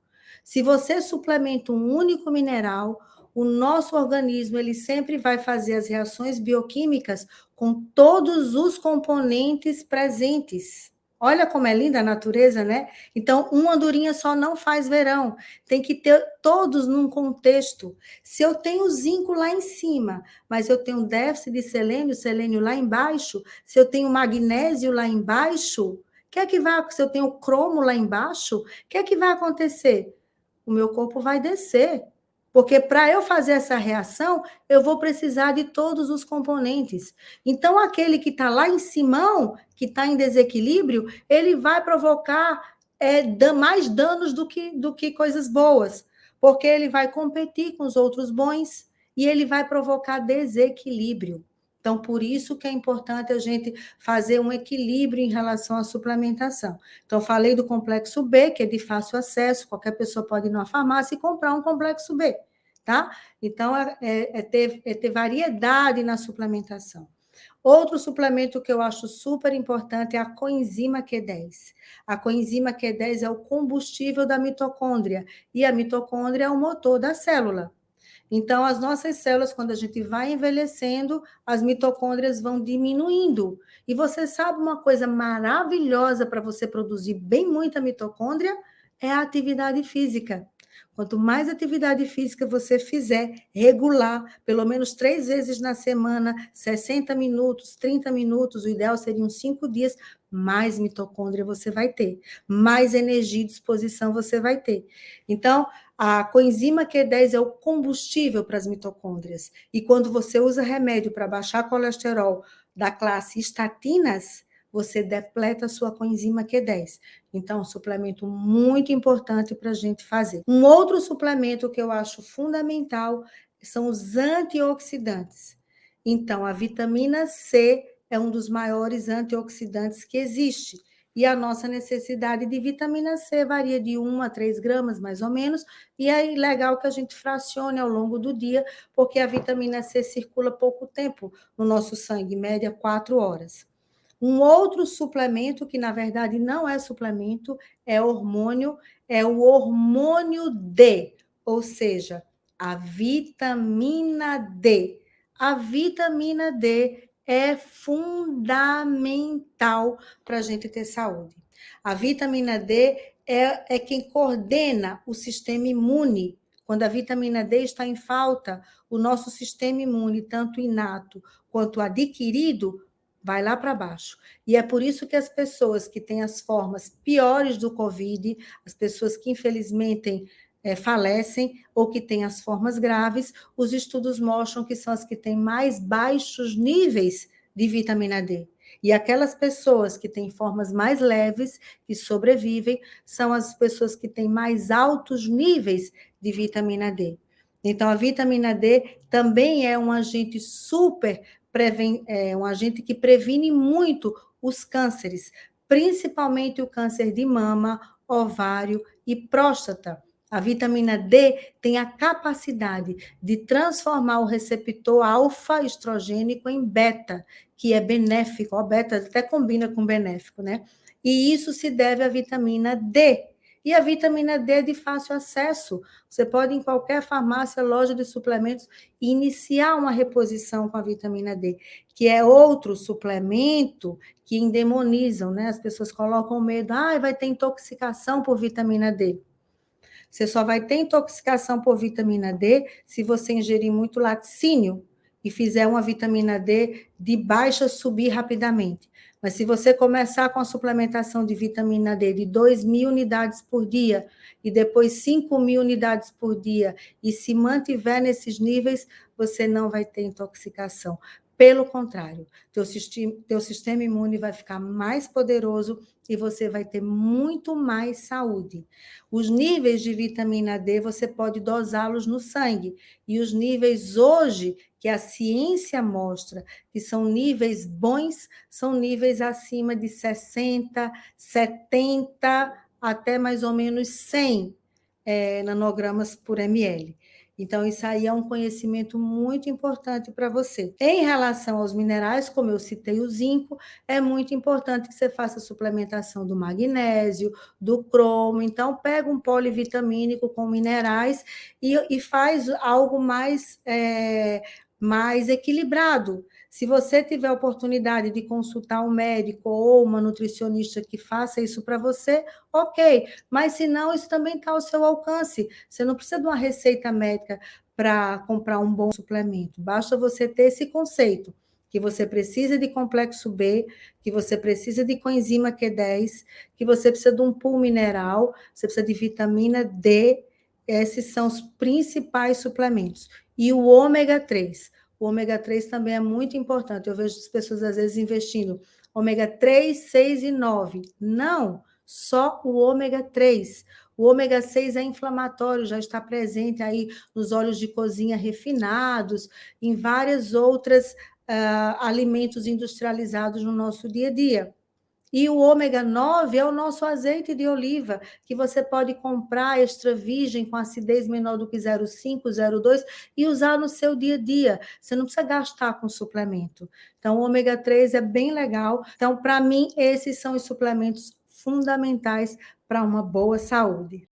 Se você suplementa um único mineral, o nosso organismo ele sempre vai fazer as reações bioquímicas com todos os componentes presentes. Olha como é linda a natureza, né? Então, uma andorinha só não faz verão. Tem que ter todos num contexto. Se eu tenho zinco lá em cima, mas eu tenho déficit de selênio, selênio lá embaixo, se eu tenho magnésio lá embaixo, o que é que vai acontecer? Se eu tenho cromo lá embaixo, o que é que vai acontecer? O meu corpo vai descer. Porque para eu fazer essa reação, eu vou precisar de todos os componentes. Então, aquele que está lá em cima, que está em desequilíbrio, ele vai provocar mais danos do que coisas boas. Porque ele vai competir com os outros bons e ele vai provocar desequilíbrio. Então, por isso que é importante a gente fazer um equilíbrio em relação à suplementação. Então, falei do complexo B, que é de fácil acesso, qualquer pessoa pode ir numa farmácia e comprar um complexo B, tá? Então, ter variedade na suplementação. Outro suplemento que eu acho super importante é a coenzima Q10. A coenzima Q10 é o combustível da mitocôndria, e a mitocôndria é o motor da célula. Então, as nossas células, quando a gente vai envelhecendo, as mitocôndrias vão diminuindo. E você sabe uma coisa maravilhosa para você produzir bem muita mitocôndria? É a atividade física. Quanto mais atividade física você fizer, regular, pelo menos 3 vezes na semana, 60 minutos, 30 minutos, o ideal seriam 5 dias, mais mitocôndria você vai ter, mais energia e disposição você vai ter. Então, a coenzima Q10 é o combustível para as mitocôndrias. E quando você usa remédio para baixar colesterol da classe estatinas, você depleta a sua coenzima Q10. Então, é um suplemento muito importante para a gente fazer. Um outro suplemento que eu acho fundamental são os antioxidantes. Então, a vitamina C é um dos maiores antioxidantes que existe. E a nossa necessidade de vitamina C varia de 1 a 3 gramas, mais ou menos, e é legal que a gente fracione ao longo do dia, porque a vitamina C circula pouco tempo no nosso sangue, em média 4 horas. Um outro suplemento, que na verdade não é suplemento, é hormônio, é o hormônio D, ou seja, a vitamina D. A vitamina D é fundamental para a gente ter saúde. A vitamina D é quem coordena o sistema imune. Quando a vitamina D está em falta, o nosso sistema imune, tanto inato quanto adquirido, vai lá para baixo. E é por isso que as pessoas que têm as formas piores do Covid, as pessoas que infelizmente falecem ou que têm as formas graves, os estudos mostram que são as que têm mais baixos níveis de vitamina D. E aquelas pessoas que têm formas mais leves, que sobrevivem, são as pessoas que têm mais altos níveis de vitamina D. Então, a vitamina D também é um agente um agente que previne muito os cânceres, principalmente o câncer de mama, ovário e próstata. A vitamina D tem a capacidade de transformar o receptor alfa-estrogênico em beta, que é benéfico. O beta até combina com benéfico, né? E isso se deve à vitamina D. E a vitamina D é de fácil acesso. Você pode, em qualquer farmácia, loja de suplementos, iniciar uma reposição com a vitamina D, que é outro suplemento que endemonizam, né? As pessoas colocam medo, vai ter intoxicação por vitamina D. Você só vai ter intoxicação por vitamina D se você ingerir muito laticínio e fizer uma vitamina D de baixa subir rapidamente. Mas se você começar com a suplementação de vitamina D de 2.000 unidades por dia e depois 5.000 unidades por dia e se mantiver nesses níveis, você não vai ter intoxicação. Pelo contrário, teu sistema imune vai ficar mais poderoso e você vai ter muito mais saúde. Os níveis de vitamina D, você pode dosá-los no sangue. E os níveis hoje, que a ciência mostra que são níveis bons, são níveis acima de 60, 70, até mais ou menos 100 nanogramas por ml. Então, isso aí é um conhecimento muito importante para você. Em relação aos minerais, como eu citei o zinco, é muito importante que você faça a suplementação do magnésio, do cromo. Então, pega um polivitamínico com minerais e faz algo mais equilibrado. Se você tiver a oportunidade de consultar um médico ou uma nutricionista que faça isso para você, ok. Mas se não, isso também está ao seu alcance. Você não precisa de uma receita médica para comprar um bom suplemento. Basta você ter esse conceito, que você precisa de complexo B, que você precisa de coenzima Q10, que você precisa de um pool mineral, você precisa de vitamina D. Esses são os principais suplementos. E o ômega 3. O ômega 3 também é muito importante. Eu vejo as pessoas, às vezes, investindo ômega 3, 6 e 9. Não, só o ômega 3. O ômega 6 é inflamatório, já está presente aí nos óleos de cozinha refinados, em várias outras alimentos industrializados no nosso dia a dia. E o ômega 9 é o nosso azeite de oliva, que você pode comprar extra virgem com acidez menor do que 0,5, 0,2 e usar no seu dia a dia. Você não precisa gastar com suplemento. Então, o ômega 3 é bem legal. Então, para mim, esses são os suplementos fundamentais para uma boa saúde.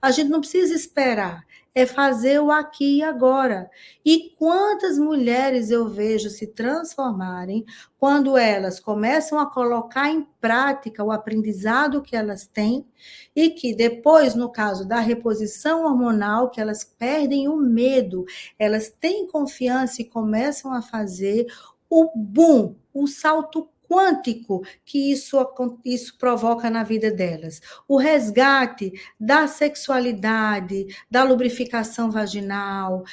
A gente não precisa esperar, é fazer o aqui e agora. E quantas mulheres eu vejo se transformarem quando elas começam a colocar em prática o aprendizado que elas têm e que depois, no caso da reposição hormonal, que elas perdem o medo, elas têm confiança e começam a fazer o boom, o salto quântico que isso provoca na vida delas. O resgate da sexualidade, da lubrificação vaginal,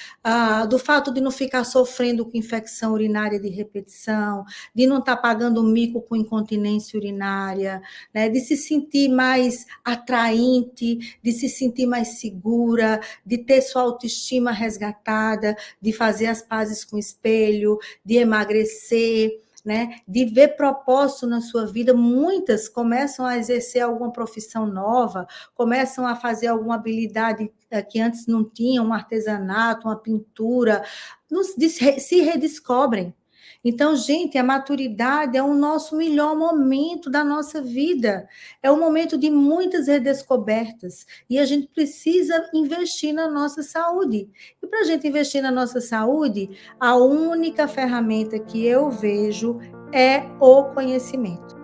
do fato de não ficar sofrendo com infecção urinária de repetição, de não estar pagando mico com incontinência urinária, né, de se sentir mais atraente, de se sentir mais segura, de ter sua autoestima resgatada, de fazer as pazes com o espelho, de emagrecer, né, de ver propósito na sua vida. Muitas começam a exercer alguma profissão nova, começam a fazer alguma habilidade que antes não tinham, um artesanato, uma pintura, se redescobrem. Então, gente, a maturidade é o nosso melhor momento da nossa vida. É um momento de muitas redescobertas. E a gente precisa investir na nossa saúde. E para a gente investir na nossa saúde, a única ferramenta que eu vejo é o conhecimento.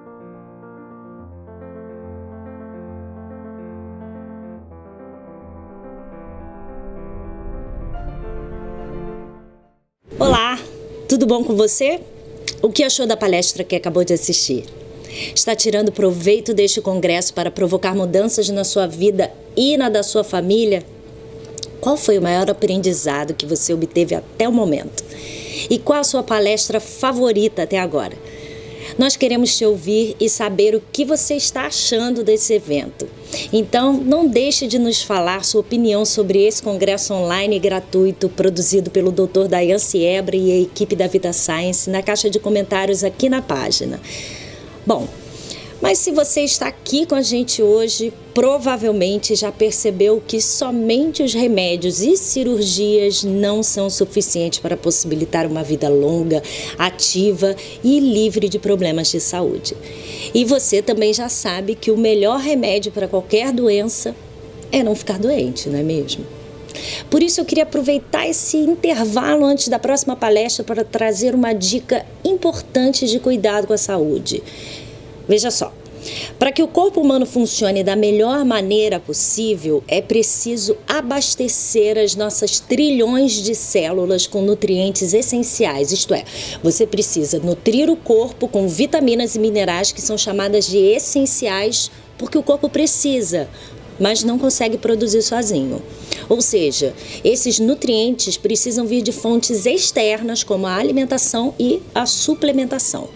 Olá, tudo bom com você? O que achou da palestra que acabou de assistir? Está tirando proveito deste congresso para provocar mudanças na sua vida e na da sua família? Qual foi o maior aprendizado que você obteve até o momento? E qual a sua palestra favorita até agora? Nós queremos te ouvir e saber o que você está achando desse evento. Então, não deixe de nos falar sua opinião sobre esse congresso online gratuito produzido pelo Dr. Dayan Siebra e a equipe da Vita Science na caixa de comentários aqui na página. Bom, mas se você está aqui com a gente hoje, provavelmente já percebeu que somente os remédios e cirurgias não são suficientes para possibilitar uma vida longa, ativa e livre de problemas de saúde. E você também já sabe que o melhor remédio para qualquer doença é não ficar doente, não é mesmo? Por isso eu queria aproveitar esse intervalo antes da próxima palestra para trazer uma dica importante de cuidado com a saúde. Veja só, para que o corpo humano funcione da melhor maneira possível, é preciso abastecer as nossas trilhões de células com nutrientes essenciais, isto é, você precisa nutrir o corpo com vitaminas e minerais que são chamadas de essenciais porque o corpo precisa, mas não consegue produzir sozinho. Ou seja, esses nutrientes precisam vir de fontes externas como a alimentação e a suplementação.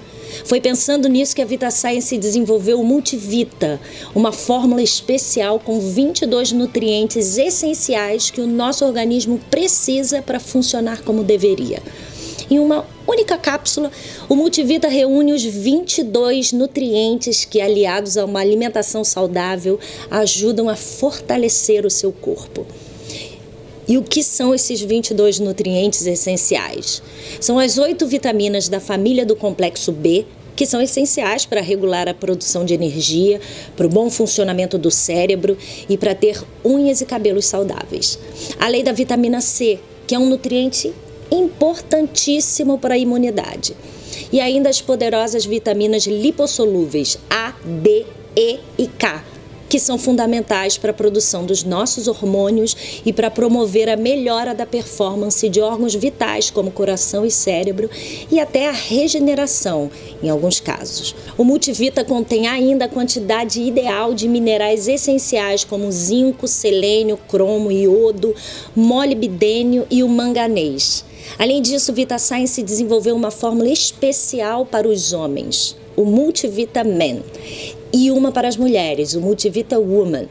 Foi pensando nisso que a Vita Science desenvolveu o Multivita, uma fórmula especial com 22 nutrientes essenciais que o nosso organismo precisa para funcionar como deveria. Em uma única cápsula, o Multivita reúne os 22 nutrientes que, aliados a uma alimentação saudável, ajudam a fortalecer o seu corpo. E o que são esses 22 nutrientes essenciais? São as 8 vitaminas da família do complexo B, que são essenciais para regular a produção de energia, para o bom funcionamento do cérebro e para ter unhas e cabelos saudáveis. Além da vitamina C, que é um nutriente importantíssimo para a imunidade. E ainda as poderosas vitaminas lipossolúveis A, D, E e K, que são fundamentais para a produção dos nossos hormônios e para promover a melhora da performance de órgãos vitais, como coração e cérebro, e até a regeneração, em alguns casos. O Multivita contém ainda a quantidade ideal de minerais essenciais, como zinco, selênio, cromo, iodo, molibdênio e o manganês. Além disso, o Vita Science desenvolveu uma fórmula especial para os homens, o Multivita Men, e uma para as mulheres, o Multivita Woman.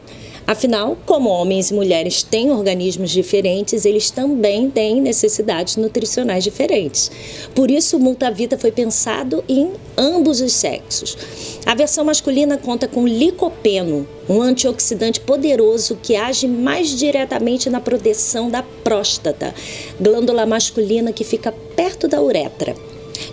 Afinal, como homens e mulheres têm organismos diferentes, eles também têm necessidades nutricionais diferentes. Por isso, o Multivita foi pensado em ambos os sexos. A versão masculina conta com licopeno, um antioxidante poderoso que age mais diretamente na proteção da próstata, glândula masculina que fica perto da uretra.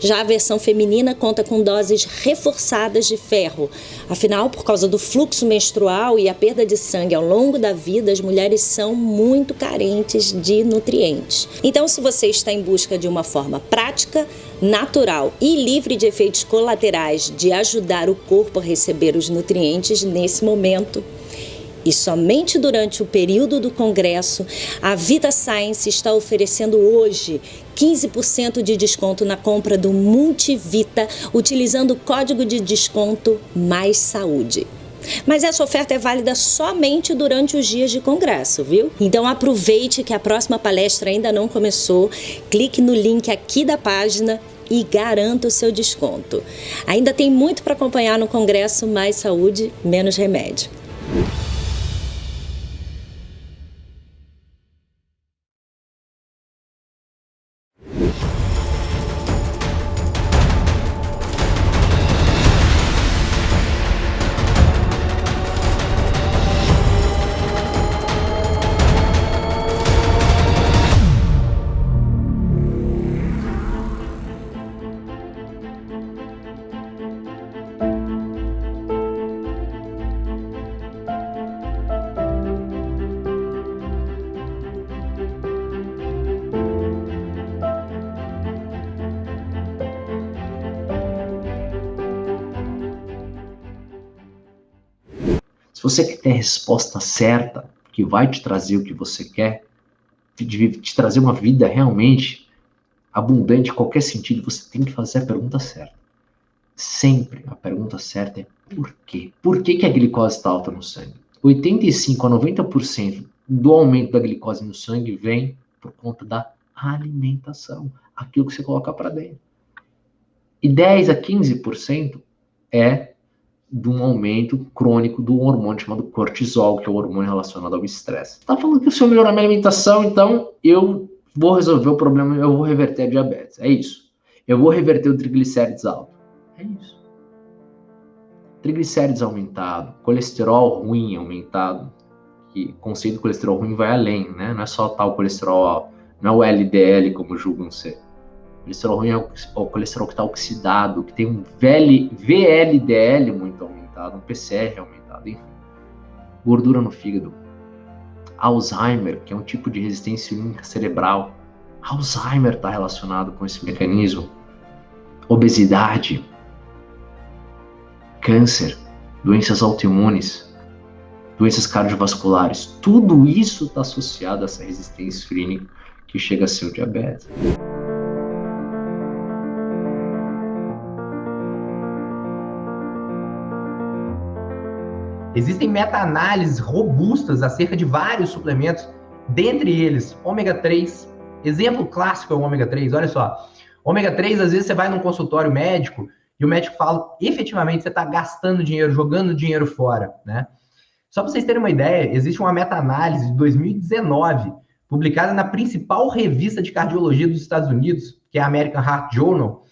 Já a versão feminina conta com doses reforçadas de ferro. Afinal, por causa do fluxo menstrual e a perda de sangue ao longo da vida, as mulheres são muito carentes de nutrientes. Então, se você está em busca de uma forma prática, natural e livre de efeitos colaterais de ajudar o corpo a receber os nutrientes nesse momento, e somente durante o período do congresso, a Vita Science está oferecendo hoje 15% de desconto na compra do Multivita, utilizando o código de desconto Mais Saúde. Mas essa oferta é válida somente durante os dias de congresso, viu? Então aproveite que a próxima palestra ainda não começou, clique no link aqui da página e garanta o seu desconto. Ainda tem muito para acompanhar no congresso Mais Saúde, Menos Remédio. Se você quer ter a resposta certa, que vai te trazer o que você quer, te trazer uma vida realmente abundante em qualquer sentido, você tem que fazer a pergunta certa. Sempre a pergunta certa é por quê? Por que a glicose está alta no sangue? 85% a 90% do aumento da glicose no sangue vem por conta da alimentação, aquilo que você coloca para dentro. E 10 a 15% é de um aumento crônico do hormônio chamado cortisol, que é o hormônio relacionado ao estresse. Tá falando que se eu melhorar minha alimentação, então eu vou resolver o problema, eu vou reverter a diabetes. É isso. Eu vou reverter o triglicérides alto. É isso. Triglicérides aumentado, colesterol ruim aumentado, que o conceito de colesterol ruim vai além, né? Não é só tal colesterol, não é o LDL como julgam ser. O colesterol ruim é o colesterol que está oxidado, que tem um VLDL muito aumentado, um PCR aumentado, enfim. Gordura no fígado. Alzheimer, que é um tipo de resistência insulínica cerebral. Alzheimer está relacionado com esse mecanismo. Obesidade, câncer, doenças autoimunes, doenças cardiovasculares. Tudo isso está associado a essa resistência insulínica que chega a ser o diabetes. Existem meta-análises robustas acerca de vários suplementos, dentre eles ômega 3. Exemplo clássico é o ômega 3, olha só. Ômega 3, às vezes você vai num consultório médico e o médico fala, efetivamente, você está gastando dinheiro, jogando dinheiro fora, né? Só para vocês terem uma ideia, existe uma meta-análise de 2019, publicada na principal revista de cardiologia dos Estados Unidos, que é a American Heart Journal,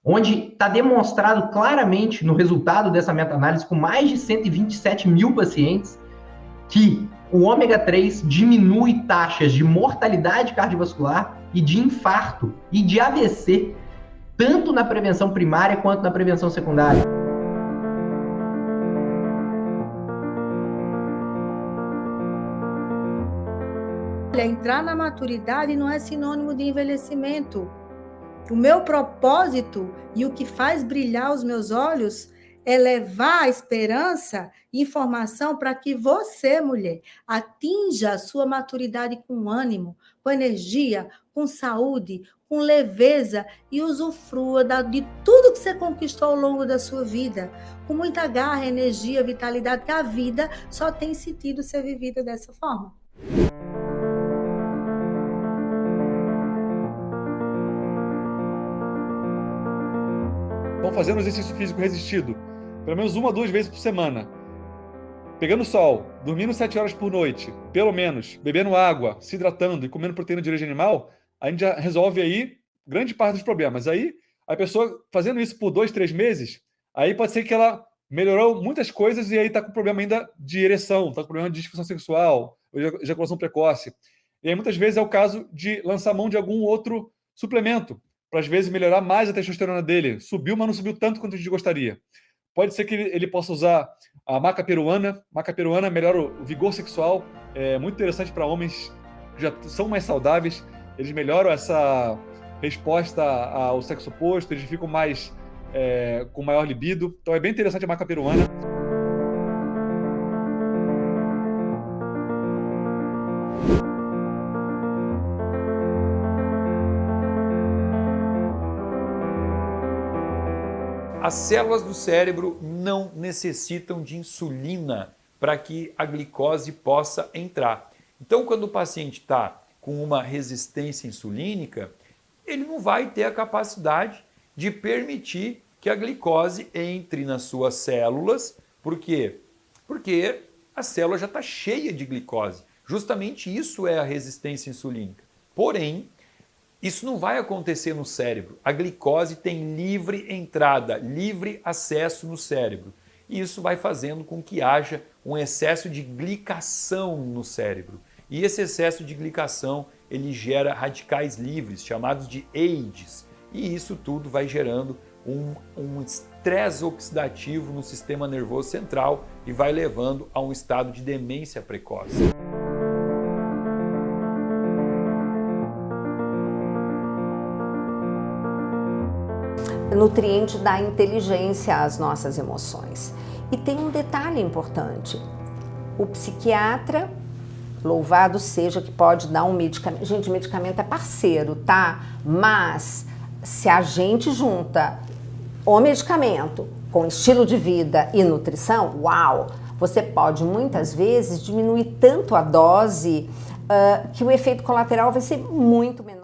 onde está demonstrado claramente no resultado dessa meta-análise com mais de 127 mil pacientes que o ômega 3 diminui taxas de mortalidade cardiovascular e de infarto e de AVC, tanto na prevenção primária quanto na prevenção secundária. Olha, entrar na maturidade não é sinônimo de envelhecimento. O meu propósito e o que faz brilhar os meus olhos é levar a esperança e informação para que você, mulher, atinja a sua maturidade com ânimo, com energia, com saúde, com leveza e usufrua de tudo que você conquistou ao longo da sua vida, com muita garra, energia, vitalidade, que a vida só tem sentido ser vivida dessa forma. Estão fazendo exercício físico resistido, pelo menos 1 a 2 vezes por semana, pegando sol, dormindo 7 horas por noite, pelo menos, bebendo água, se hidratando e comendo proteína de origem animal, a gente já resolve aí grande parte dos problemas. Aí, a pessoa fazendo isso por 2, 3 meses, aí pode ser que ela melhorou muitas coisas e aí está com problema ainda de ereção, está com problema de disfunção sexual, ejaculação precoce. E aí, muitas vezes, é o caso de lançar mão de algum outro suplemento, para às vezes melhorar mais a testosterona dele. Subiu, mas não subiu tanto quanto a gente gostaria. Pode ser que ele possa usar a maca peruana. Maca peruana melhora o vigor sexual. É muito interessante para homens que já são mais saudáveis. Eles melhoram essa resposta ao sexo oposto. Eles ficam mais com maior libido. Então é bem interessante a maca peruana. As células do cérebro não necessitam de insulina para que a glicose possa entrar. Então, quando o paciente está com uma resistência insulínica, ele não vai ter a capacidade de permitir que a glicose entre nas suas células. Por quê? Porque a célula já está cheia de glicose. Justamente isso é a resistência insulínica. Porém, isso não vai acontecer no cérebro. A glicose tem livre entrada, livre acesso no cérebro. E isso vai fazendo com que haja um excesso de glicação no cérebro. E esse excesso de glicação, ele gera radicais livres, chamados de AIDs. E isso tudo vai gerando um estresse oxidativo no sistema nervoso central e vai levando a um estado de demência precoce. Nutriente da inteligência às nossas emoções. E tem um detalhe importante. O psiquiatra, louvado seja, que pode dar um medicamento. Gente, medicamento é parceiro, tá? Mas se a gente junta o medicamento com estilo de vida e nutrição, uau! Você pode muitas vezes diminuir tanto a dose que o efeito colateral vai ser muito menor.